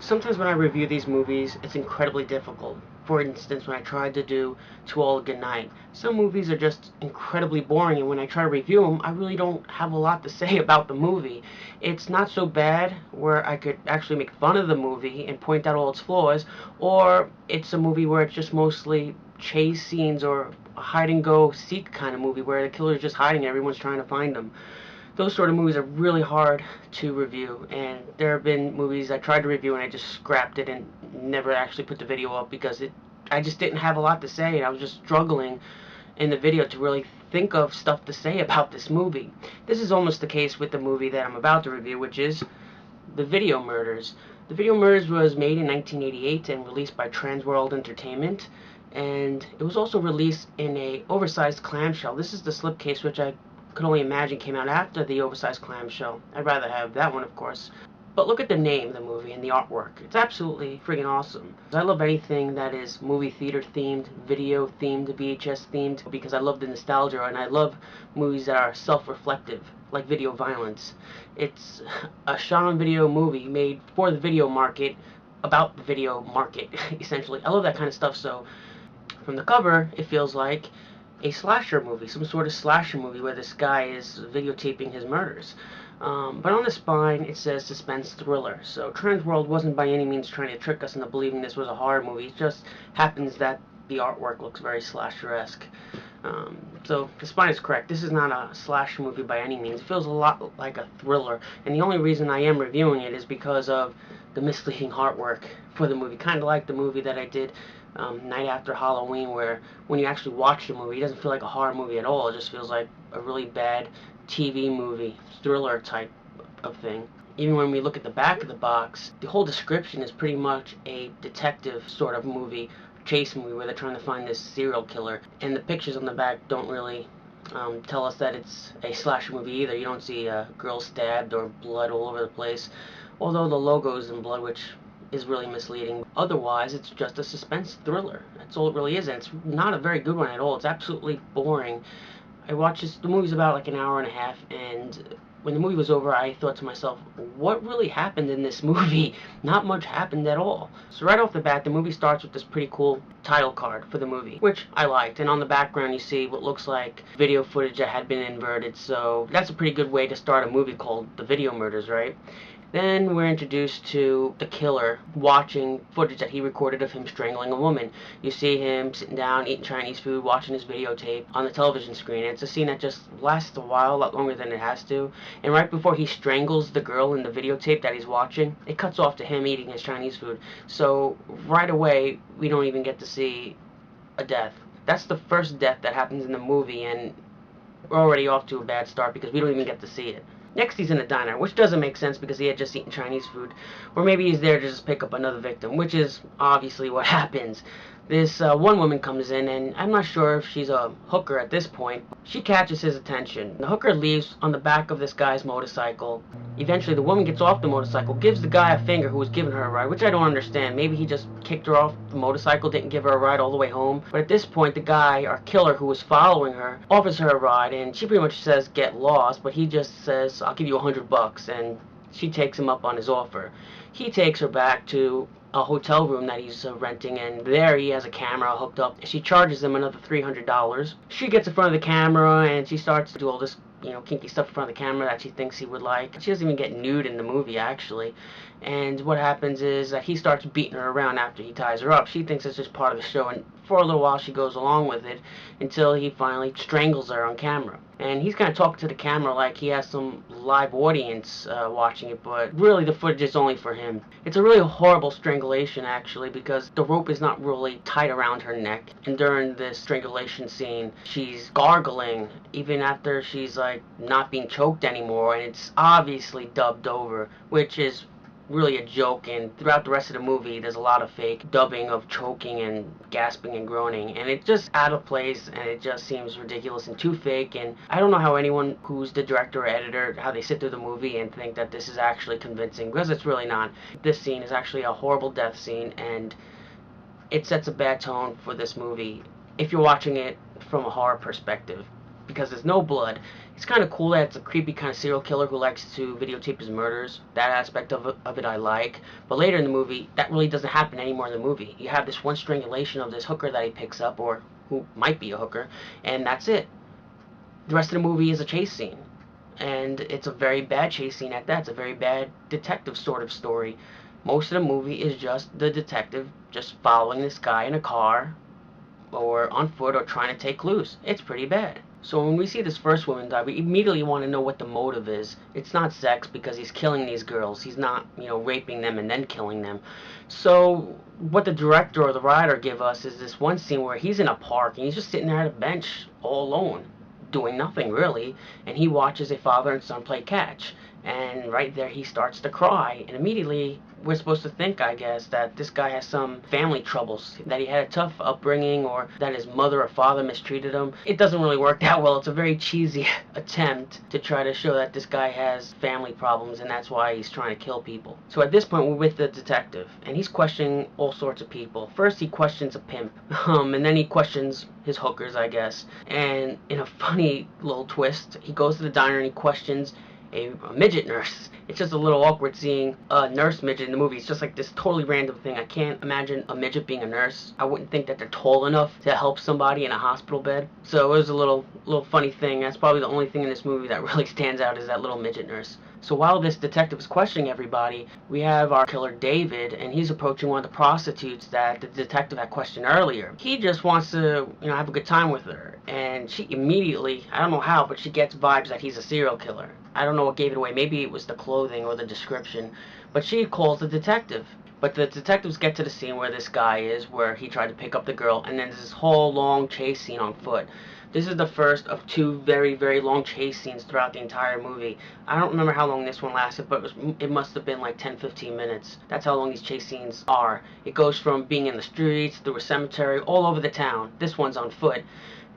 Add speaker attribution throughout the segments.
Speaker 1: Sometimes when I review these movies, it's incredibly difficult. For instance, when I tried to do To All a Good Night, some movies are just incredibly boring, and when I try to review them, I really don't have a lot to say about the movie. It's not so bad where I could actually make fun of the movie and point out all its flaws, or it's a movie where it's just mostly chase scenes or a hide-and-go seek kind of movie where the killer's just hiding and everyone's trying to find him. Those sort of movies are really hard to review, and there have been movies I tried to review and I just scrapped it and never actually put the video up because I just didn't have a lot to say, and I was just struggling in the video to really think of stuff to say about this movie. This is almost the case with the movie that I'm about to review, which is The Video Murders. The Video Murders was made in 1988 and released by Transworld Entertainment, and it was also released in a oversized clamshell. This is the slipcase, which I could only imagine came out after the oversized clamshell. I'd rather have that one, of course. But look at the name of the movie and the artwork. It's absolutely friggin' awesome. I love anything that is movie theater themed, video themed, VHS themed, because I love the nostalgia, and I love movies that are self-reflective, like Video Violence. It's a shot-on-video movie made for the video market, about the video market, essentially. I love that kind of stuff, so from the cover, it feels like a slasher movie, some sort of slasher movie where this guy is videotaping his murders. But on the spine, it says suspense thriller. So Transworld wasn't by any means trying to trick us into believing this was a horror movie. It just happens that the artwork looks very slasher-esque. So the spine is correct. This is not a slasher movie by any means. It feels a lot like a thriller. And the only reason I am reviewing it is because of the misleading artwork for the movie. Kind of like the movie that I did Night After Halloween, where when you actually watch the movie, it doesn't feel like a horror movie at all. It just feels like a really bad TV movie, thriller type of thing. Even when we look at the back of the box, the whole description is pretty much a detective sort of movie, chase movie, where they're trying to find this serial killer. And the pictures on the back don't really tell us that it's a slasher movie either. You don't see a girl stabbed or blood all over the place, although the logo's in blood, which is really misleading. Otherwise, it's just a suspense thriller. That's all it really is, and it's not a very good one at all. It's absolutely boring. I watched this, the movie's about like an hour and a half, and when the movie was over, I thought to myself, what really happened in this movie? Not much happened at all. So right off the bat, the movie starts with this pretty cool title card for the movie, which I liked. And on the background, you see what looks like video footage that had been inverted. So that's a pretty good way to start a movie called The Video Murders, right? Then we're introduced to the killer watching footage that he recorded of him strangling a woman. You see him sitting down, eating Chinese food, watching his videotape on the television screen. And it's a scene that just lasts a while, a lot longer than it has to. And right before he strangles the girl in the videotape that he's watching, it cuts off to him eating his Chinese food. So right away, we don't even get to see a death. That's the first death that happens in the movie, and we're already off to a bad start because we don't even get to see it. Next, he's in a diner, which doesn't make sense because he had just eaten Chinese food. Or maybe he's there to just pick up another victim, which is obviously what happens. This one woman comes in, and I'm not sure if she's a hooker at this point. She catches his attention. The hooker leaves on the back of this guy's motorcycle. Eventually, the woman gets off the motorcycle, gives the guy a finger who was giving her a ride, which I don't understand. Maybe he just kicked her off the motorcycle, didn't give her a ride all the way home. But at this point, the guy, our killer, who was following her, offers her a ride, and she pretty much says, get lost, but he just says, I'll give you $100, and she takes him up on his offer. He takes her back to a hotel room that he's renting, and there he has a camera hooked up. She charges him another $300. She gets in front of the camera, and she starts to do all this, kinky stuff in front of the camera that she thinks he would like. She doesn't even get nude in the movie, actually. And what happens is that he starts beating her around after he ties her up. She thinks it's just part of the show, and for a little while she goes along with it until he finally strangles her on camera. And he's kind of talking to the camera like he has some live audience watching it, but really the footage is only for him. It's a really horrible strangulation, actually, because the rope is not really tight around her neck. And during this strangulation scene, she's gargling, even after she's like not being choked anymore, and it's obviously dubbed over, which is really a joke, and throughout the rest of the movie there's a lot of fake dubbing of choking and gasping and groaning, and it's just out of place, and it just seems ridiculous and too fake. And I don't know how anyone who's the director or editor, how they sit through the movie and think that this is actually convincing, because it's really not. This scene is actually a horrible death scene, and it sets a bad tone for this movie if you're watching it from a horror perspective. because there's no blood. It's kind of cool that it's a creepy kind of serial killer who likes to videotape his murders. That aspect of it I like. But later in the movie, that really doesn't happen anymore in the movie. You have this one strangulation of this hooker that he picks up, or who might be a hooker, and that's it. The rest of the movie is a chase scene. And it's a very bad chase scene at that. It's a very bad detective sort of story. Most of the movie is just the detective just following this guy in a car or on foot or trying to take clues. It's pretty bad. So when we see this first woman die, we immediately want to know what the motive is. It's not sex, because he's killing these girls. He's not, raping them and then killing them. So what the director or the writer give us is this one scene where he's in a park and he's just sitting there at a bench all alone, doing nothing really, and he watches a father and son play catch. And right there he starts to cry, and immediately we're supposed to think, I guess, that this guy has some family troubles, that he had a tough upbringing, or that his mother or father mistreated him. It doesn't really work that well. It's a very cheesy attempt to try to show that this guy has family problems, and that's why he's trying to kill people. So at this point, we're with the detective, and he's questioning all sorts of people. First, he questions a pimp, and then he questions his hookers, I guess. And in a funny little twist, he goes to the diner and he questions a midget nurse. It's just a little awkward seeing a nurse midget in the movie. It's just like this totally random thing. I can't imagine a midget being a nurse. I wouldn't think that they're tall enough to help somebody in a hospital bed. So it was a little funny thing. That's probably the only thing in this movie that really stands out, is that little midget nurse. So while this detective is questioning everybody, we have our killer David, and he's approaching one of the prostitutes that the detective had questioned earlier. He just wants to, have a good time with her, and she immediately, I don't know how, but she gets vibes that he's a serial killer. I don't know what gave it away. Maybe it was the clothing or the description, but she calls the detective. But the detectives get to the scene where this guy is, where he tried to pick up the girl, and then there's this whole long chase scene on foot. This is the first of two very, very long chase scenes throughout the entire movie. I don't remember how long this one lasted, but it must have been like 10-15 minutes. That's how long these chase scenes are. It goes from being in the streets, through a cemetery, all over the town. This one's on foot.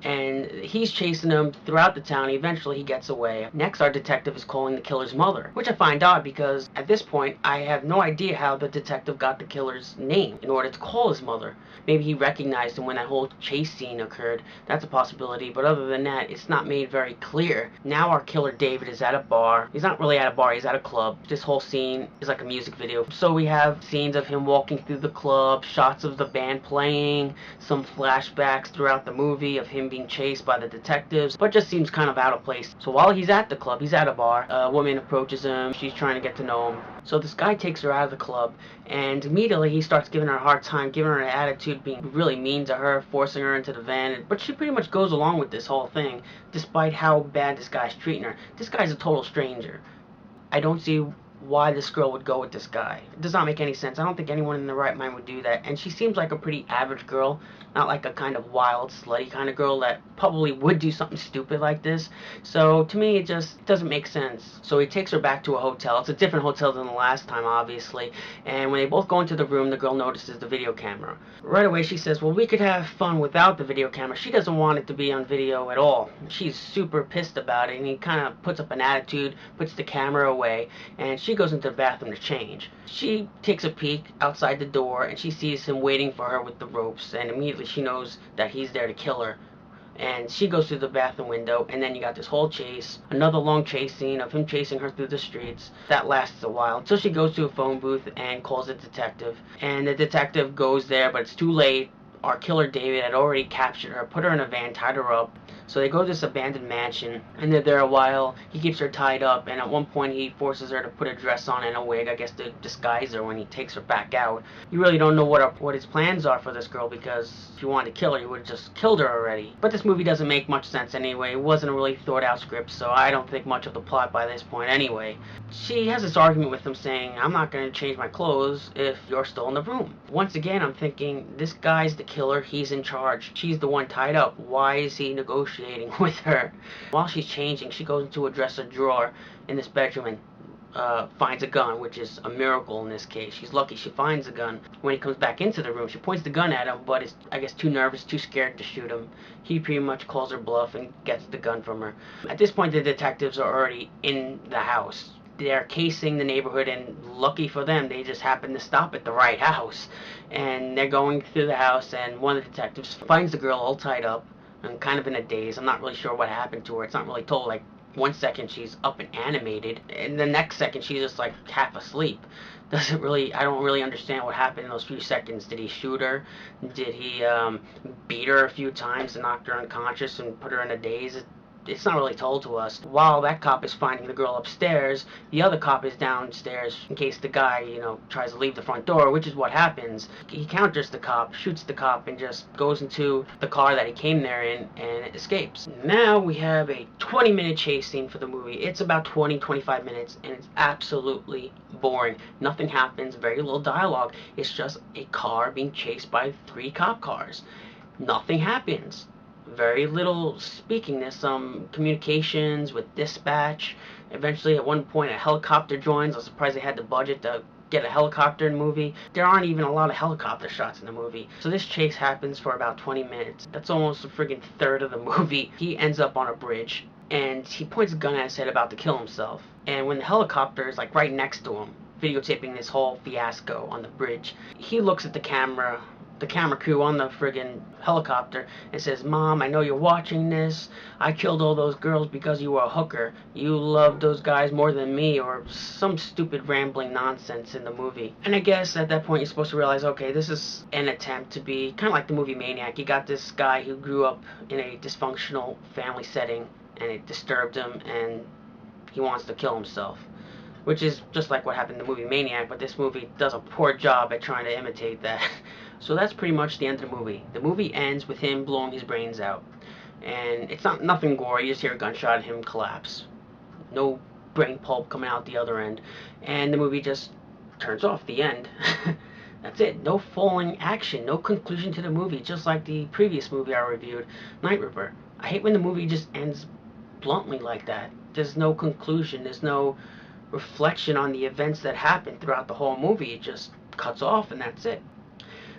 Speaker 1: And he's chasing him throughout the town. Eventually he gets away. Next, our detective is calling the killer's mother, which I find odd, because at this point I have no idea how the detective got the killer's name in order to call his mother. Maybe he recognized him when that whole chase scene occurred. That's a possibility, but other than that, it's not made very clear. Now our killer David is at a bar. He's not really at a bar, he's at a club. This whole scene is like a music video. So we have scenes of him walking through the club, shots of the band playing, some flashbacks throughout the movie of him being chased by the detectives, but just seems kind of out of place. So while he's at the club, he's at a bar, a woman approaches him. She's trying to get to know him. So this guy takes her out of the club, and immediately he starts giving her a hard time, giving her an attitude, being really mean to her, forcing her into the van. But she pretty much goes along with this whole thing, despite how bad this guy's treating her. This guy's a total stranger. I don't see why this girl would go with this guy. It does not make any sense. I don't think anyone in their right mind would do that. And she seems like a pretty average girl, not like a kind of wild, slutty kind of girl that probably would do something stupid like this. So to me, it just doesn't make sense. So he takes her back to a hotel. It's a different hotel than the last time, obviously. And when they both go into the room, the girl notices the video camera. Right away, she says, well, we could have fun without the video camera. She doesn't want it to be on video at all. She's super pissed about it, and he kind of puts up an attitude, puts the camera away, and she goes into the bathroom to change. She takes a peek outside the door, and she sees him waiting for her with the ropes, and immediately she knows that he's there to kill her. And she goes through the bathroom window, and then you got this whole chase, another long chase scene of him chasing her through the streets. That lasts a while until she goes to a phone booth and calls a detective. And the detective goes there, but it's too late. Our killer David had already captured her, put her in a van, tied her up. So they go to this abandoned mansion, and they're there a while. He keeps her tied up, and at one point he forces her to put a dress on and a wig, I guess to disguise her when he takes her back out. You really don't know what his plans are for this girl, because if he wanted to kill her, he would have just killed her already. But this movie doesn't make much sense anyway. It wasn't a really thought out script, so I don't think much of the plot by this point anyway. She has this argument with him saying, I'm not going to change my clothes if you're still in the room. Once again, I'm thinking, this guy's the killer, he's in charge. She's the one tied up. Why is he negotiating with her? While she's changing, she goes into a dresser drawer in this bedroom and finds a gun, which is a miracle in this case. She's lucky she finds a gun. When he comes back into the room, she points the gun at him, but is, I guess, too nervous, too scared to shoot him. He pretty much calls her bluff and gets the gun from her. At this point, the detectives are already in the house. They're casing the neighborhood, and lucky for them, they just happen to stop at the right house. And they're going through the house, and one of the detectives finds the girl all tied up, and kind of in a daze. I'm not really sure what happened to her. It's not really told. Like, 1 second she's up and animated, and the next second she's just like half asleep. I don't really understand what happened in those few seconds. Did he shoot her? Did he beat her a few times and knock her unconscious and put her in a daze? It's not really told to us. While that cop is finding the girl upstairs, the other cop is downstairs in case the guy, tries to leave the front door, which is what happens. He counters the cop, shoots the cop, and just goes into the car that he came there in and escapes. Now we have a 20-minute chase scene for the movie. It's about 20-25 minutes, and it's absolutely boring. Nothing happens, very little dialogue. It's just a car being chased by 3 cop cars. Nothing happens. Very little speaking. There's some communications with dispatch. Eventually, at one point, a helicopter joins. I'm surprised they had the budget to get a helicopter in the movie. There aren't even a lot of helicopter shots in the movie. So this chase happens for about 20 minutes. That's almost a friggin' third of the movie. He ends up on a bridge, and he points a gun at his head about to kill himself. And when the helicopter is like right next to him, videotaping this whole fiasco on the bridge, he looks at the camera crew on the friggin' helicopter and says, "Mom, I know you're watching this. I killed all those girls because you were a hooker. You loved those guys more than me," or some stupid rambling nonsense in the movie. And I guess at that point you're supposed to realize, okay, this is an attempt to be kind of like the movie Maniac. You got this guy who grew up in a dysfunctional family setting and it disturbed him and he wants to kill himself. Which is just like what happened in the movie Maniac, but this movie does a poor job at trying to imitate that. So that's pretty much the end of the movie. The movie ends with him blowing his brains out. And it's nothing gory, you just hear a gunshot and him collapse. No brain pulp coming out the other end. And the movie just turns off, the end. That's it. No falling action, no conclusion to the movie, just like the previous movie I reviewed, Night Ripper. I hate when the movie just ends bluntly like that. There's no conclusion, there's no reflection on the events that happened throughout the whole movie. It just cuts off and that's it.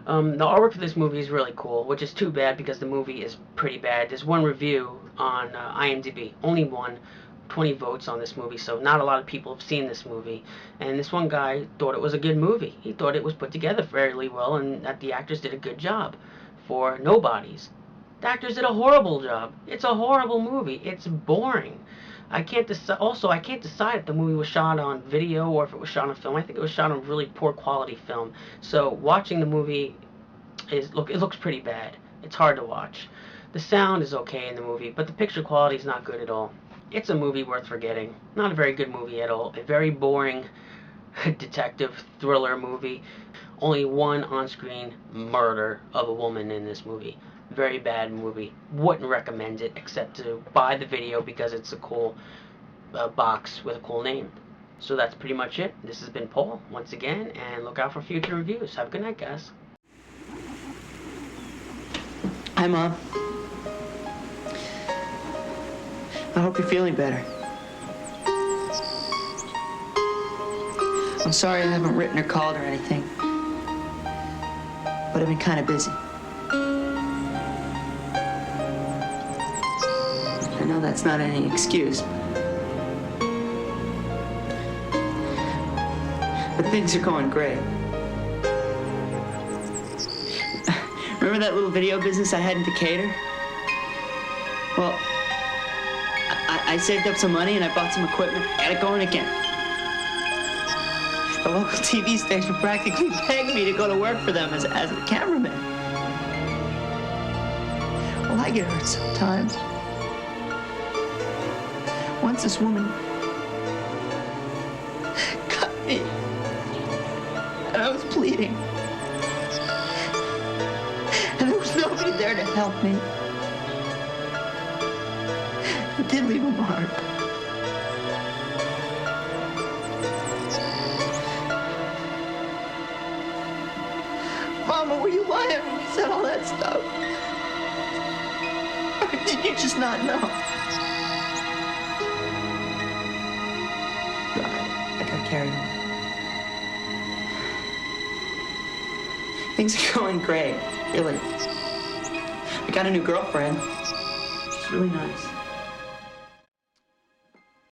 Speaker 1: The artwork for this movie is really cool, which is too bad because the movie is pretty bad. There's one review on IMDb, only one, 20 votes on this movie, so not a lot of people have seen this movie. And this one guy thought it was a good movie. He thought it was put together fairly well and that the actors did a good job for nobodies. The actors did a horrible job. It's a horrible movie. It's boring. I can't decide if the movie was shot on video or if it was shot on film. I think it was shot on really poor quality film. So watching the movie it looks pretty bad. It's hard to watch. The sound is okay in the movie, but the picture quality is not good at all. It's a movie worth forgetting. Not a very good movie at all. A very boring detective thriller movie. Only one on-screen murder of a woman in this movie. Very bad movie. Wouldn't recommend it except to buy the video because it's a cool box with a cool name. So that's pretty much it. This has been Paul once again, and look out for future reviews. Have a good night, guys.
Speaker 2: Hi, Mom. I hope you're feeling better. I'm sorry I haven't written or called or anything, but I've been kind of busy. I know that's not any excuse, but things are going great. Remember that little video business I had in Decatur? Well, I saved up some money and I bought some equipment. Got it going again. The local TV station practically begged me to go to work for them as a cameraman. Well, I get hurt sometimes. Once this woman cut me, and I was bleeding. And there was nobody there to help me. It did leave a mark. Mama, were you lying when you said all that stuff? Or did you just not know? I got carried away. Things are going great, really. I got a new girlfriend. She's really nice.